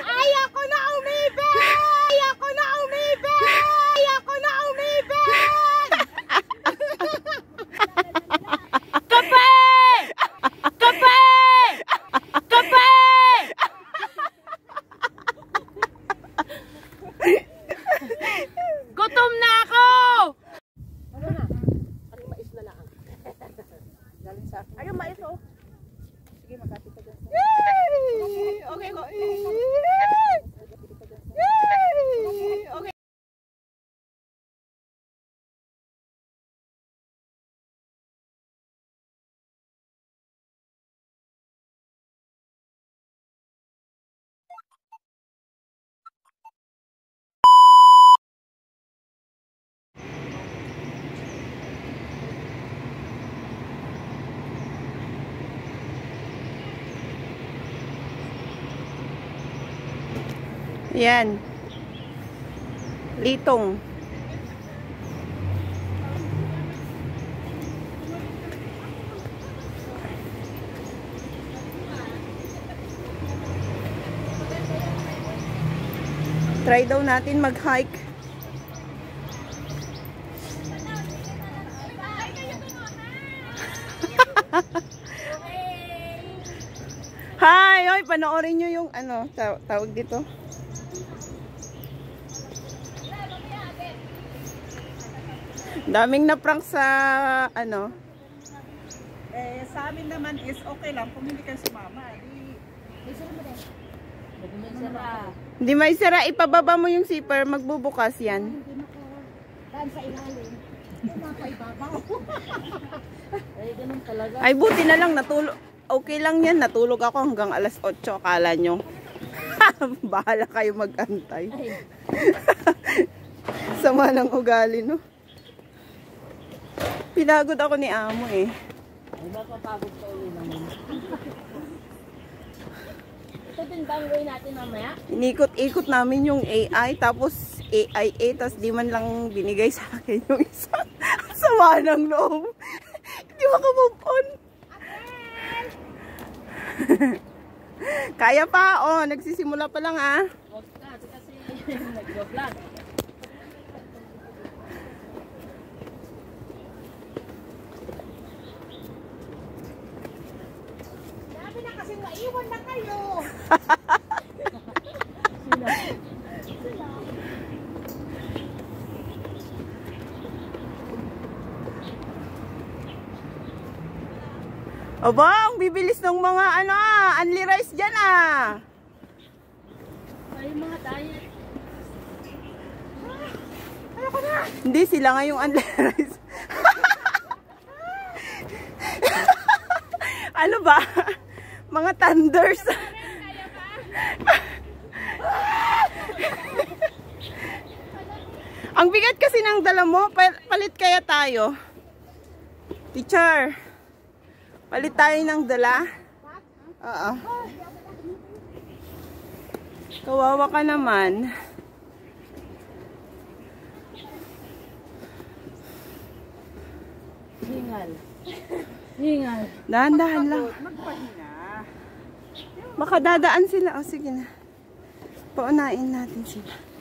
Ayoko na umibig! Ayoko na umibig! Ayoko na umibig! Kape! Kape! Kape! Gutom na ako! Ano na? Ang mais na lang. Galing sa akin. Ayun, mais oh. Sige, magkapit ka dyan. Yay! Okay ko. Yay! Okay. Yan. Litong. Try daw natin mag-hike. Hi! Oy, panoorin nyo yung ano, tawag dito. Daming na-prank sa ano. Sa amin naman is okay lang kung hindi kayo sumama. Hindi may sira, ipababa mo yung zipper, magbubukas yan. Daan sa ilalim. Mapaibabaw. Ay, ganun talaga. Ay, buti na lang, natulog. Okay lang yan, natulog ako hanggang alas 8, akala nyo. Bahala kayo mag-antay. Sama ng ugali, no? Pinagod ako ni amo eh. Ay, baka pagod ka ulit naman. Ito din ba ang gawin natin mamaya? Inikot-ikot namin yung AI, tapos AIA, tapos di man lang binigay sa akin yung isang sama ng loob. Hindi makamove on. Kaya pa, oh, nagsisimula pa lang ah. Huwag ka, kasi nag-vlog. Sabi na kasi maiwan na kayo. Aba, ang bibilis ng mga ano unli rice dyan ah. Ay, mga diet. Ayoko na. Hindi, sila nga yung unli rice. Ano ba? Mga thunders. Ang bigat kasi ng dala mo, palit kaya tayo. Teacher. Palit tayo ng dala. Oo. Kawawa ka naman. Hingal. Hingal. Dahan-dahan lang. Magpahinga. Makadadaan sila. O, sige na. Paunain natin sila.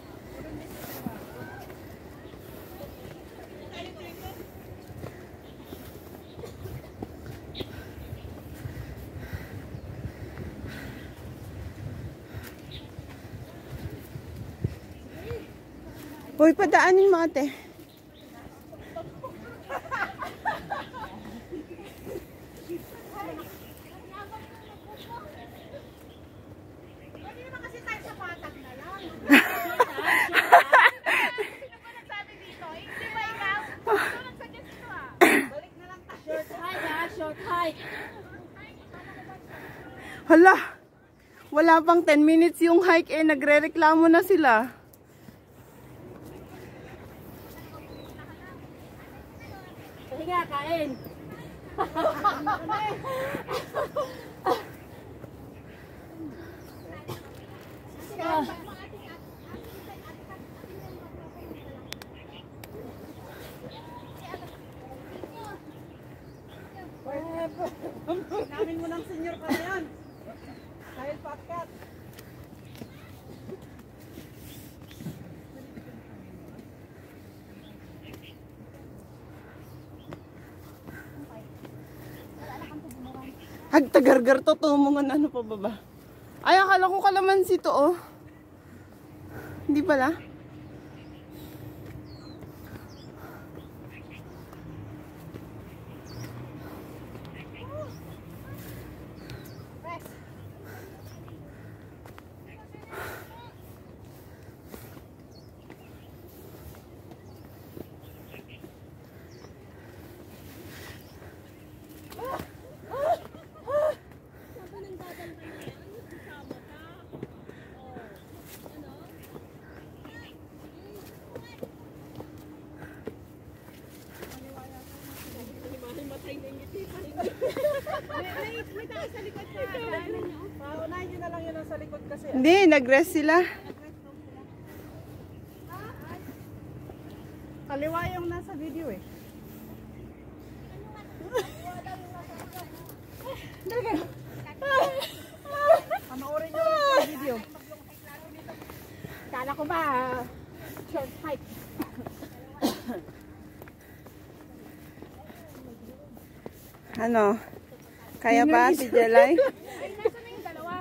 Hoy, padaanin mo ate. Hindi naman kasi tayo sa patag na lang. Nagsabi dito, hindi ba ikaw? Ano nagsuggest ito ah? Balik na lang tayo. Short hike ah, short hike. Hala, wala pang 10 minutes yung hike eh, nagre-reklamo na sila. Higa, kain. Namin mo ng senior ka na yan. Dahil pa aakyat. Agtagargar to, tumungan ano pa ba? Ay, akala ko kalamansi to, oh. Hindi pala. May tayo sa likod ka. Paunahin nyo na lang yun sa likod kasi. Hindi, nag-rest sila. Kaliwa yung nasa video eh. Panoorin nyo ulit yung video. Kala ko ba, short hike. Ano? Kaya ba si Jelay?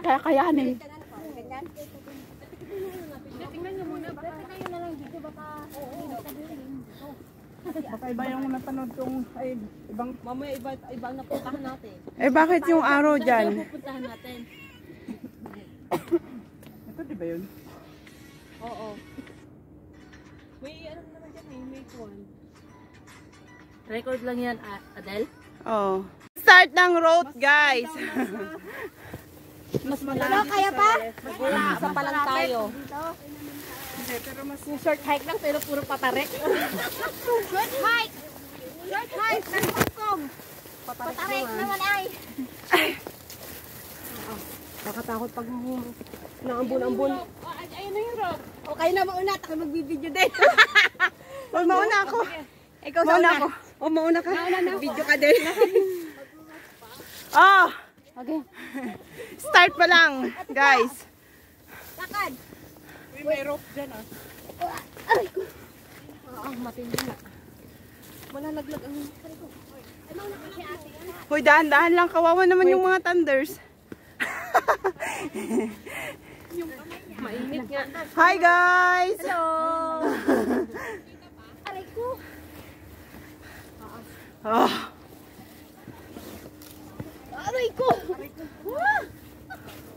Kakayanin. Tingnan nyo muna, baka kayo na lang dito, baka Baka iba yung napanood kong ay ibang mamaya ibang napuntahan natin. Eh bakit yung araw dyan? Pupuntahan natin. ito di ba yun? Oo. May ano naman dyan, may one. Record lang yan, Adele? Oh. Start ng road, guys. Mas malaki. Kaya pa? Isa pa lang tayo. Hindi, pero mas Yung short hike lang, pero puro patarik. Short hike! Short hike! Ng Hongkong! Patarik naman ay! nakatakot pag naambun-ambun. Ayun na yung rope. O kayo na mauna, taka magbibideo din. Well, mauna ako. Ikaw sa Mauna una. ako. Oh, mauna ka. Video ka din. Oh, Okay. start pa lang, guys. Lakad! Uy, may rope dyan ah. Aray ko! Matindi na. Malalaglag ang aray ko. Ay, mauna ka si ate. Hoy, dahan-dahan lang. Kawawa naman yung mga thunders. Mainit nga. Hi, guys. Hello! Aray ko! Oh, Aray ko!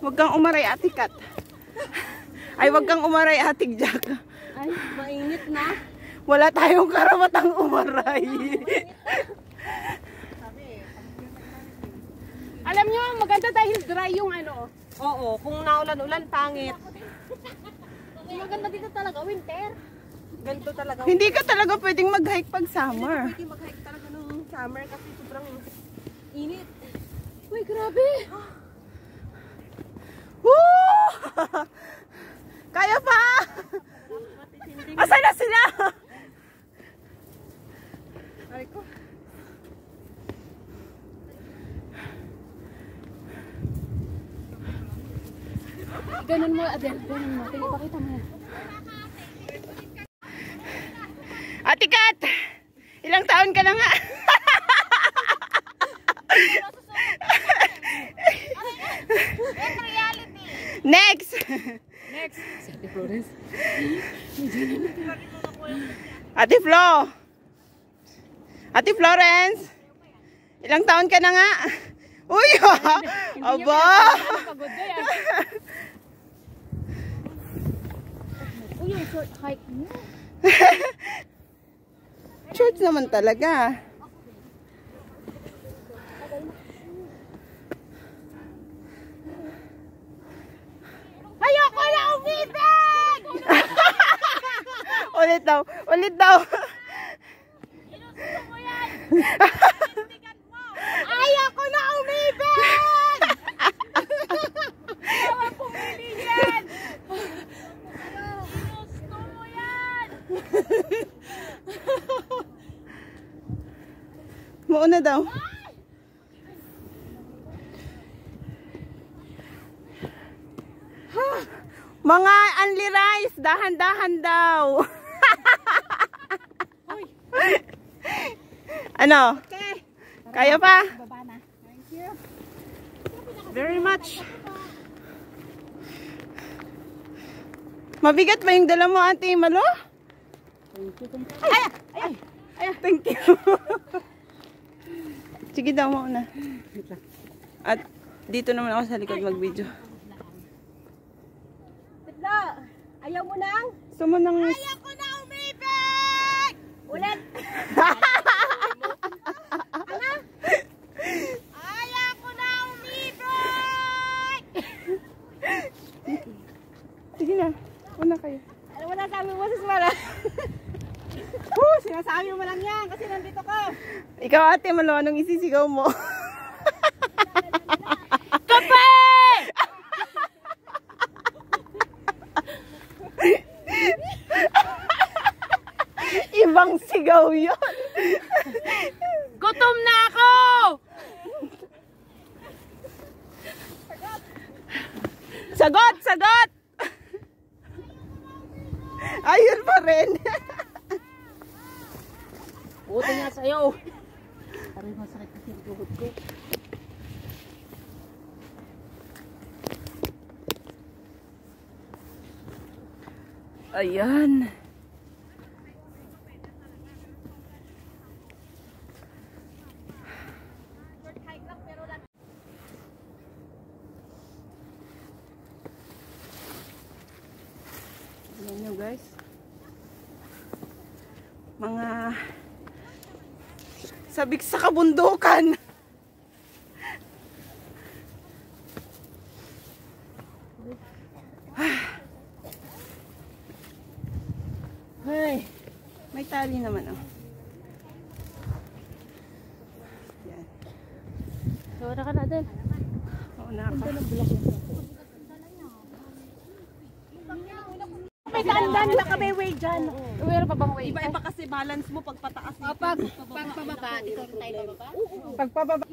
wag kang umaray, Ate Kat. Ay, wag kang umaray, Ate Jack. Ay, mainit na. Wala tayong karamatang umaray. Alam nyo, maganda dahil dry yung ano. Oo, kung naulan-ulan, pangit. Maganda dito talaga, winter. Ganito talaga. Hindi ka talaga pwedeng mag-hike pag summer. Pwede mag-hike talaga ng summer kasi sobrang init. Uy, grabe! Woo! Kaya pa! Asa na sila? Aray ko. Ganun mo, Adele. Ganun mo. Pakita mo. Ate Kat! Ilang taon ka na nga? Reality! Next! Next! Ate Florence. Ate Flo! Ate Florence! Ilang taon ka na nga? Uy! Aba! Pagod na yan. Uy, yung short hike mo. Short naman talaga. Ayoko na umibig! Ulit daw. Ulit daw. Inusuko mo yan! Ayoko na umibig! Ayaw pumili yan! Inusuko mo yan! Mauna daw. Mga only rice, dahan-dahan daw. Ano? Okay. Kaya pa? Baba na. Thank you. Very much. Mabigat ba yung dala mo, Ate Malo? Ay! Ay! Ay! Thank you. Sige daw muna. At dito naman ako sa likod mag-video. Tidla, ayaw mo nang? Gusto mo nang... Ayaw ko na umibig! Ulit! Ano? Ayaw ko na umibig! Sige na. Una kayo. Ano mo na sabi mo, sis Mara? Sinasabi mo lang yan kasi nandito ka. Ikaw, Ate Malo, anong isisigaw mo? Kape! Ibang sigaw yun. Gutom na ako! Sagot! Sagot! Ayun pa rin. Buti nga sa'yo. Parang masakit kasi yung tuhod ko. Ayan. Ayan nyo guys. Mga sabik sa kabundukan. Hey! May tali naman oh. Yan. Sora ka natin. Oo na ka. May daan-daan na kami way dyan. Meron pa bang way? Iba-iba kasi balance mo pag pataas. Pag pababa, dito rin tayo bababa. Pagpababa.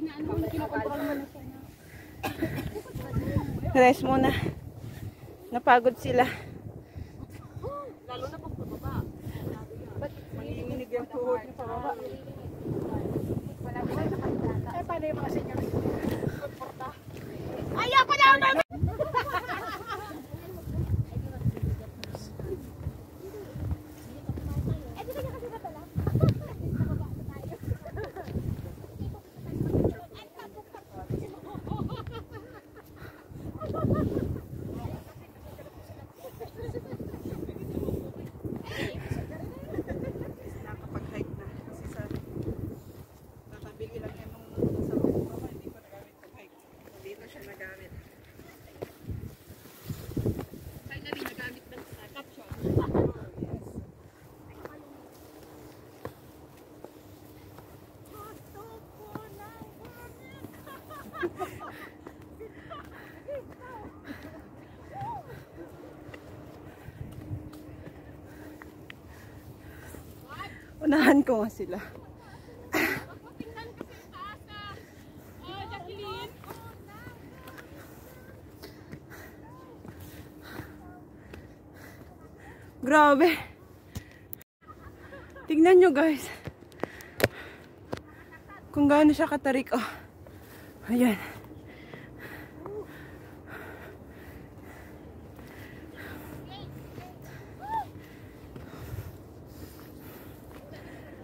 Kinokontrol mo na siya. Rest muna. Napagod sila. Lalo na pag pababa. Manginginig yung tuhod niya pababa. Eh, paano yung mga senior? Ayaw ko na umibig! Nakapag-hike na. Kasi sa nakabili lang yan nung sa baba, hindi pa nagamit pag-hike. Dito siya nagamit. Finally, nagamit ng caption. Unahan ko nga sila. Grabe. Tignan nyo guys. Kung gaano siya katarik. Oh. Ayan.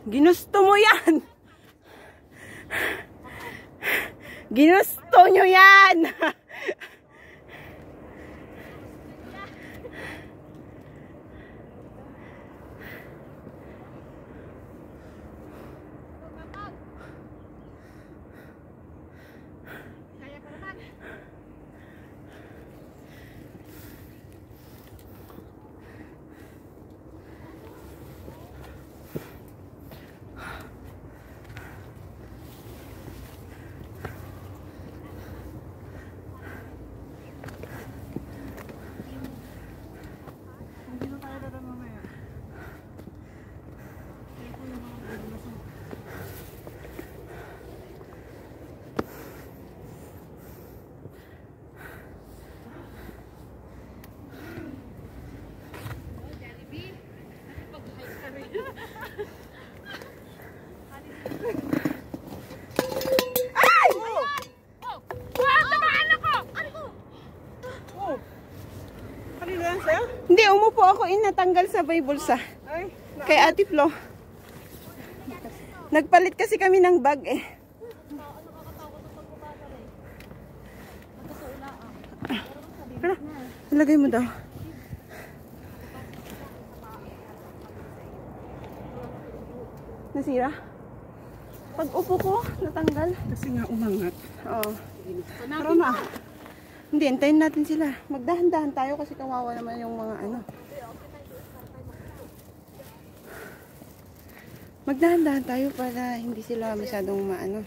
Ginusto mo yan. Ginusto nyo yan. sa'yo? Hindi, umupo ako. Natanggal sabay bulsa. Ay, Kay Ate Flo. Nagpalit kasi kami ng bag eh. Pero, ilagay mo daw. Nasira? Pag upo ko, natanggal. kasi nga umangat. Oo. Pero na. Hindi, hintayin natin sila. Magdahan-dahan tayo kasi kawawa naman yung mga ano. Magdahan-dahan tayo para hindi sila masyadong maano.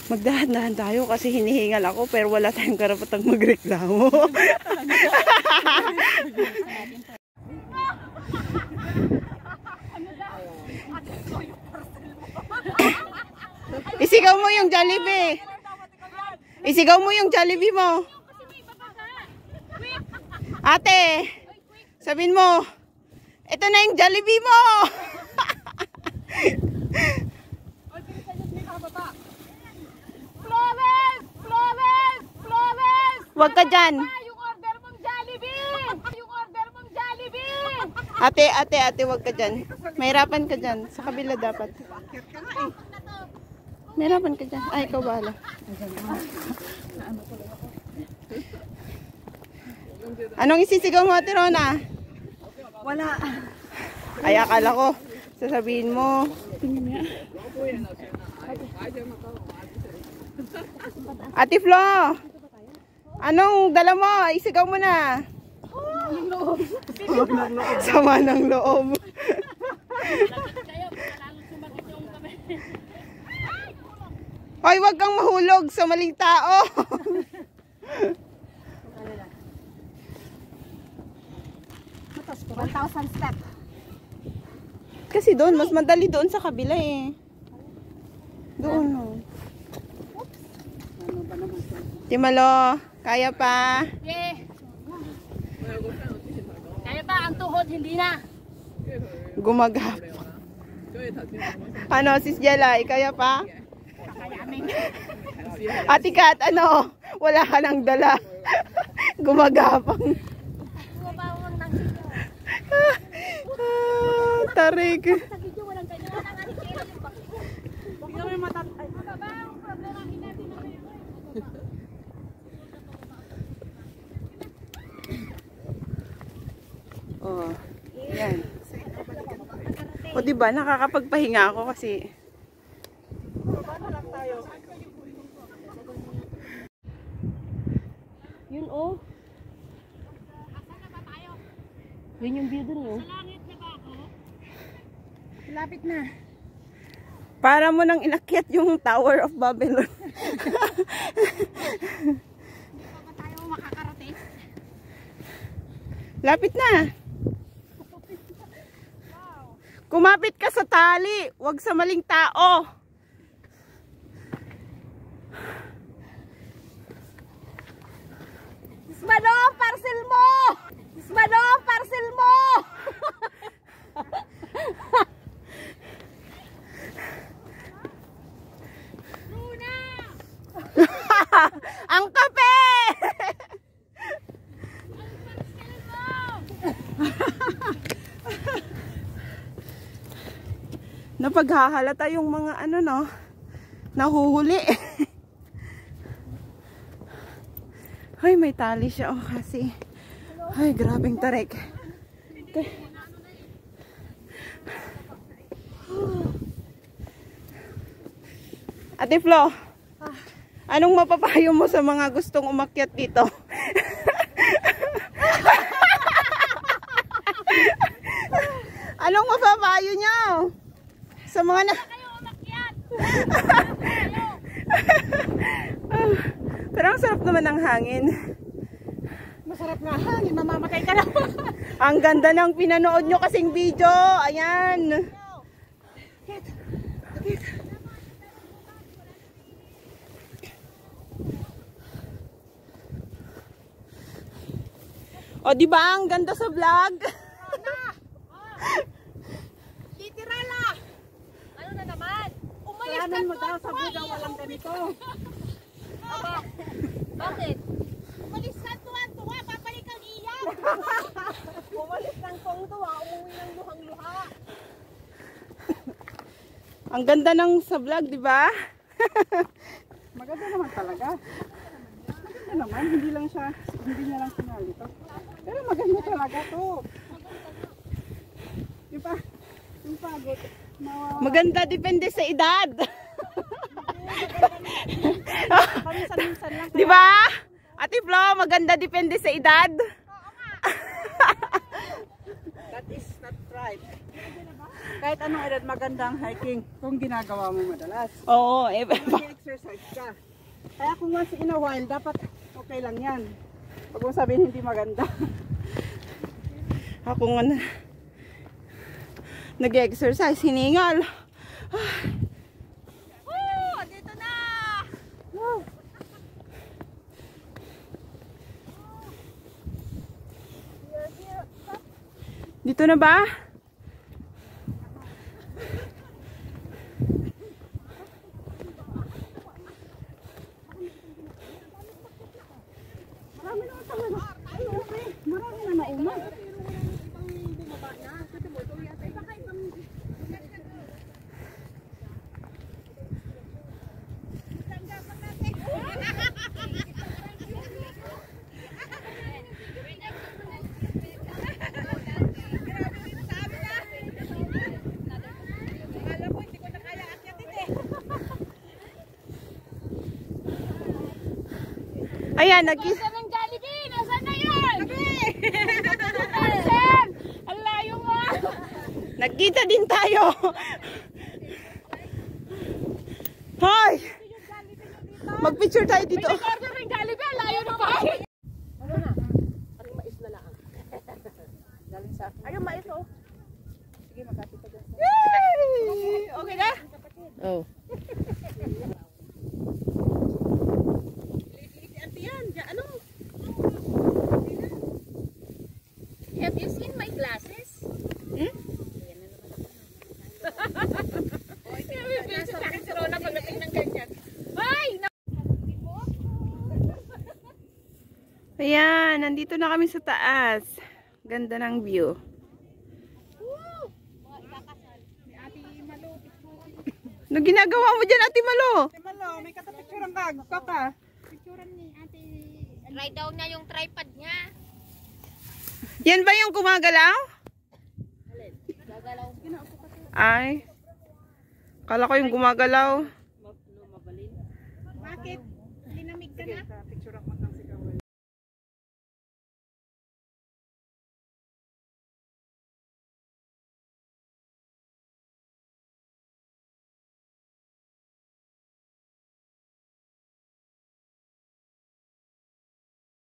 Magdahan-dahan tayo kasi hinihingal ako pero wala tayong karapatang magreklamo. Isigaw mo yung Jollibee. Isigaw mo yung Jollibee mo. Ate, sabihin mo, ito na yung Jollibee mo. Flores! Flores! Flores! Huwag ka dyan. Yung order mong Jollibee! Yung order mong Jollibee! Ate, huwag ka dyan. Mahirapan ka dyan. Sa kabila dapat. Mahirapan ka dyan. Ay, ikaw bahala. Anong isisigaw mo, Ate Rona? Wala. Ay, akala ko. Sasabihin mo. Ate Flo! Anong dala mo? Isigaw mo na. Sama ng loob. Hoy, wag kang mahulog sa maling tao. 1,000 step. Kasi doon, mas madali doon sa kabila eh. Doon oh. Timalo, kaya pa. Yeah. Kaya pa, ang tuhod, hindi na. Gumagap. Ano, Sis Jelay, kaya pa? Ate Kat, ano? Wala ka nang dala. Gumagapang. Bumabawang ng sito. Tarik. Sa video, walang ganyan. Walang ano, kaya yung bakit. Bigla may matatay. Baba, ang problema, natin na kayo. Oh, yan. O diba, nakakapagpahinga ako kasi Yun oh. Yun yung view dun oh. Lapit na. para mo nang inakyat yung Tower of Babylon. Hindi pa tayo makakarating? Lapit na. Kumapit ka sa tali, wag sa maling tao. Ismano, parcel mo! Ismano, parcel mo! Luna! Ang kape! Napaghahalata yung mga ano no, nahuhuli. Ay, may tali siya oh kasi. Ay, grabeng tarik. Okay. Ate Flo, anong mapapayo mo sa mga gustong umakyat dito? Anong mapapayo niyo sa mga na... Pero ang sarap naman ng hangin. Masarap nga hangin, mamamatay ka na. Ang ganda ng pinanood nyo kasing video. Ayan. O diba ang ganda sa vlog? Literal ah! Ano na naman? Umalis ka Planan mo daw sa buga walang ganito. Aba, Bakit? Umalis ka tuwa, papalik ang iyak. Umalis ng tuwa, umuwi ng luhang-luha. Ang ganda ng sa vlog, di ba? Maganda naman talaga. Maganda naman, hindi niya lang sinali to. Pero maganda talaga to. Di ba? Yung pagod. Maganda depende sa edad. Paminsan-minsan lang. Di ba? Ate Flo, maganda depende sa edad. That is not right. Kahit anong edad magandang hiking kung ginagawa mo madalas. Oo, Mag-exercise ka. Kaya kung once in a while, dapat okay lang yan. Huwag mo sabihin hindi maganda. ako nga nag-exercise, hiningal. Dito na! Dito na ba? Marami na nauna. Ayan, Nasaan ang Jollibee? Nasaan na yun? Nasaan? Ang layo mo. nagkita din tayo. Hoy! Mag-picture tayo dito. May nag-order ng Jollibee. Ang layo na pa. Ano na? Ang mais na lang. Galing sa akin. Ayun, mais oh. Sige, magkapit ka dyan. Okay na? Oh. Have you seen my glasses? Ayan, nandito na kami sa taas. Ganda ng view. Ano ginagawa mo dyan, Ate Malo? Malo, may katapicturan ka. Kaka. Try daw niya yung tripod niya. Yan ba yung gumagalaw? Gagalaw. Ay. Kala ko yung gumagalaw. Bakit? Linamig ka na? Picture ako.